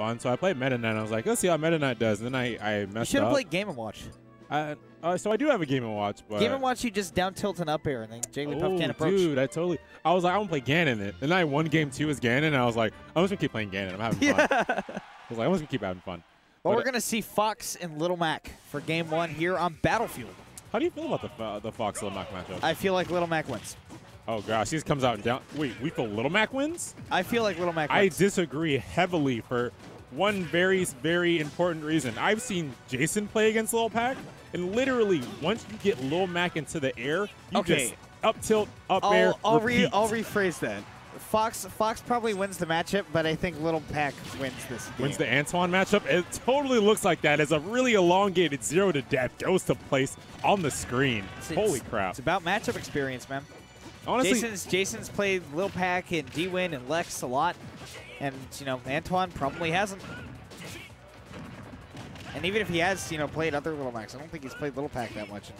fun. So I played Meta Knight. I was like, let's see how Meta Knight does. And then I messed up. You should have played Game & Watch. So I do have a Game & Watch. But Game & Watch, you just down tilt and up air, and then Jigglypuff can't approach. Dude, I was like, I want to play Ganon. And then I won game 2 as Ganon, and I was like, I'm just going to keep playing Ganon. I'm having fun. I was like, I'm just going to keep having fun. Well, we're going to see Fox and Little Mac for Game 1 here on Battlefield. How do you feel about the Fox Little Mac matchup? I feel like Little Mac wins. Oh, gosh. He just comes out and down. Wait, we feel Little Mac wins? I feel like Little Mac wins. I disagree heavily for one very, very important reason. I've seen Jason play against Lil Pac, and literally, once you get Lil Mac into the air, you just up tilt, up air, I'll rephrase that. Fox probably wins the matchup, but I think Little Pac wins this game. Wins the Antoine matchup? It totally looks like that as a really elongated 0 to death goes to place on the screen. Holy crap. It's about matchup experience, man. Honestly, Jason's played Lil Pac and D-Win and Lex a lot, and, you know, Antoine probably hasn't. And even if he has, you know, played other Little Macs, I don't think he's played Little Pac that much.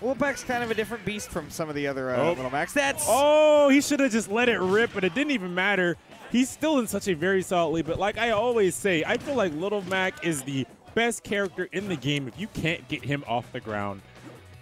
Lil Pac's kind of a different beast from some of the other Little Macs. Oh, he should have just let it rip, but it didn't even matter. He's still in such a very solid lead, but like I always say, I feel like Little Mac is the best character in the game if you can't get him off the ground.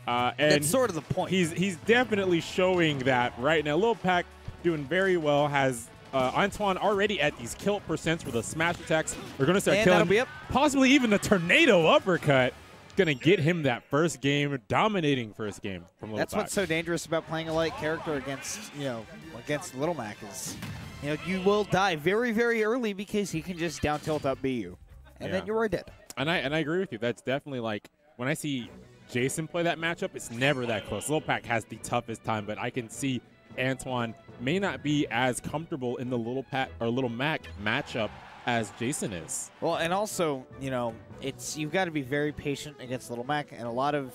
And that's sort of the point. He's definitely showing that right now. Lil Pac doing very well, has Antoine already at these kill percents with the smash attacks. We're going to start killing, possibly even the tornado uppercut. Going to get him that first game, dominating first game from Lil Pac. That's what's so dangerous about playing a light character against, you know, against Little Mac is, you know, you will die very, very early because he can just down tilt up B you, and then you're dead. And I agree with you. That's definitely like when I see Jason play that matchup, it's never that close. Lil Pac has the toughest time, but I can see Antoine may not be as comfortable in the Little Mac matchup as Jason is. Well, and also, you know, you've got to be very patient against Little Mac, and a lot of,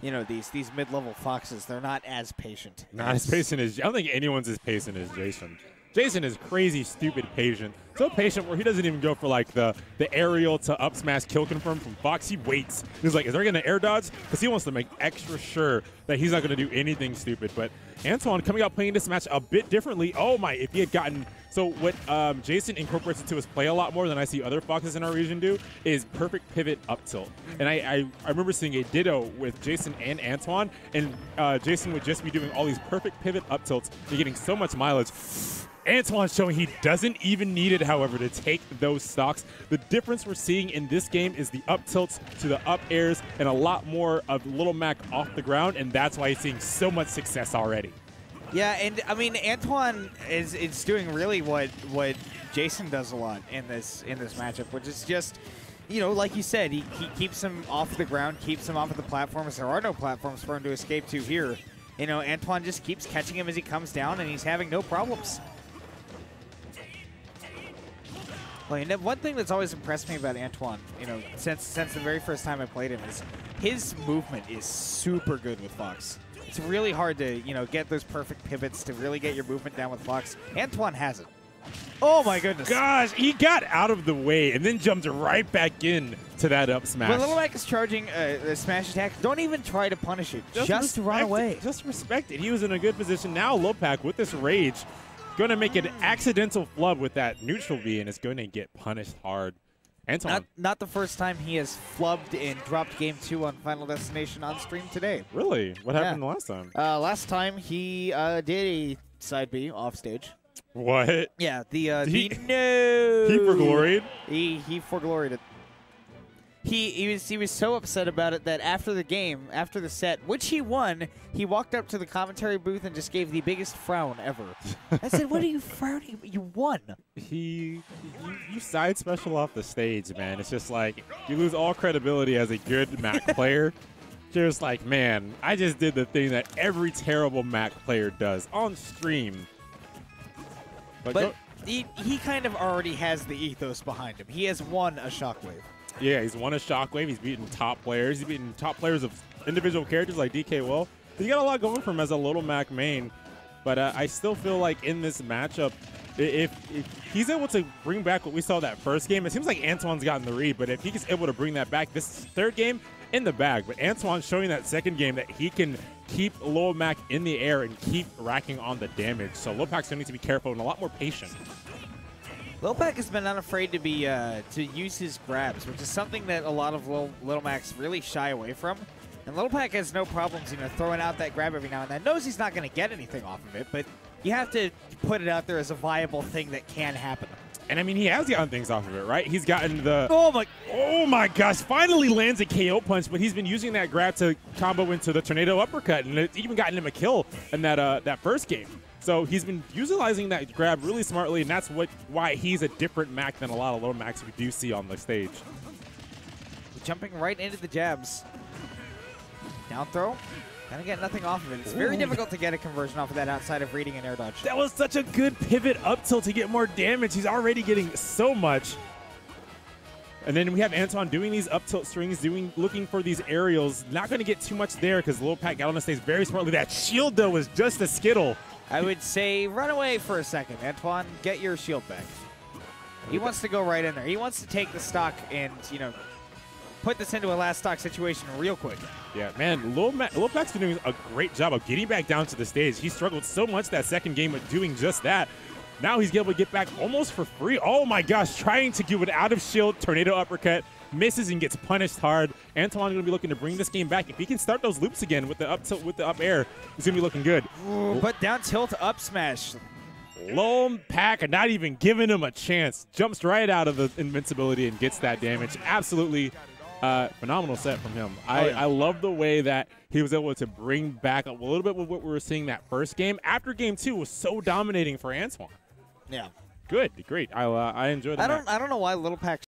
you know, these mid-level Foxes, they're not as patient. Not as patient as, I don't think anyone's as patient as Jason. Jason is crazy, stupid patient. So patient where he doesn't even go for like the aerial to up smash kill confirm from Fox. He waits. He's like, is there going to air dodge? Because he wants to make extra sure that he's not going to do anything stupid. But Antoine coming out playing this match a bit differently. Oh my, if he had gotten, so what Jason incorporates into his play a lot more than I see other Foxes in our region do is perfect pivot up tilt. And I remember seeing a ditto with Jason and Antoine, and Jason would just be doing all these perfect pivot up tilts. You're getting so much mileage. Antoine showing he doesn't even need it, however, to take those stocks. The difference we're seeing in this game is the up tilts to the up airs and a lot more of Little Mac off the ground, and that's why he's seeing so much success already. Yeah, and I mean, Antoine is doing really what Jason does a lot in this matchup, which is just, you know, like you said, he keeps him off the ground, keeps him off of the platforms. There are no platforms for him to escape to here. You know, Antoine just keeps catching him as he comes down, and he's having no problems. Well, and one thing that's always impressed me about Antoine, you know, since the very first time I played him, is his movement is super good with Fox. It's really hard to, you know, get those perfect pivots to really get your movement down with Fox. Antoine has it. Oh my goodness. Gosh, he got out of the way and then jumped right back in to that up smash. When Little Mac is charging a smash attack, don't even try to punish it. Just run away. Just respect it. He was in a good position. Now Lil Pac with this rage going to make an accidental flub with that neutral B, and it's going to get punished hard. Antoine. Not the first time he has flubbed and dropped game 2 on Final Destination on stream today. Really? What happened the last time? Last time he did a side B off stage. What? Yeah, He forgloried. He forgloried it. He was so upset about it that after the game, after the set, which he won, he walked up to the commentary booth and just gave the biggest frown ever. I said, "What are you frowning? You won." You side special off the stage, man. It's just like you lose all credibility as a good Mac player. Just like, man, I just did the thing that every terrible Mac player does on stream. But he kind of already has the ethos behind him. He has won a Shockwave. Yeah, he's won a Shockwave. He's beaten top players. He's beaten top players of individual characters like DK Will. He's got a lot going for him as a Little Mac main. But I still feel like in this matchup, if he's able to bring back what we saw that first game, it seems like Antoine's gotten the read. But if he's able to bring that back, this third game, in the bag. But Antoine showing that second game that he can keep Lil Mac in the air and keep racking on the damage. So Lil Pac's going to need to be careful and a lot more patient. Lil Pac has been unafraid to be to use his grabs, which is something that a lot of Little Macs really shy away from. And Lil Pac has no problems, throwing out that grab every now and then. Knows he's not going to get anything off of it, but you have to put it out there as a viable thing that can happen. And I mean, he has gotten things off of it, right? He's gotten the Oh my gosh! Finally lands a KO punch, but he's been using that grab to combo into the tornado uppercut, and it's even gotten him a kill in that first game. So he's been utilizing that grab really smartly, and that's why he's a different Mac than a lot of Little Macs we do see on the stage. Jumping right into the jabs. Down throw. Gonna get nothing off of it. It's very difficult to get a conversion off of that outside of reading an air dodge. That was such a good pivot up tilt to get more damage. He's already getting so much. And then we have Antoine doing these up tilt strings, looking for these aerials. Not going to get too much there because Lil Pac got on the stage very smartly. That shield, though, was just a skittle. I would say run away for a second. Antoine, get your shield back. He wants to go right in there. He wants to take the stock and, put this into a last stock situation real quick. Yeah, man, Lil Pac's been doing a great job of getting back down to the stage. He struggled so much that second game with doing just that. Now he's able to get back almost for free. Oh my gosh, trying to do it out of shield, tornado uppercut, misses and gets punished hard. Antoine going to be looking to bring this game back. If he can start those loops again with the up tilt, with the up air, he's going to be looking good. Ooh, but down tilt up smash. Lil Pac not even giving him a chance. Jumps right out of the invincibility and gets that damage. Absolutely phenomenal set from him. I love the way that he was able to bring back a little bit of what we were seeing that first game. After game 2 was so dominating for Antoine. Yeah. Good, great. I enjoyed it. I don't know why Little Pac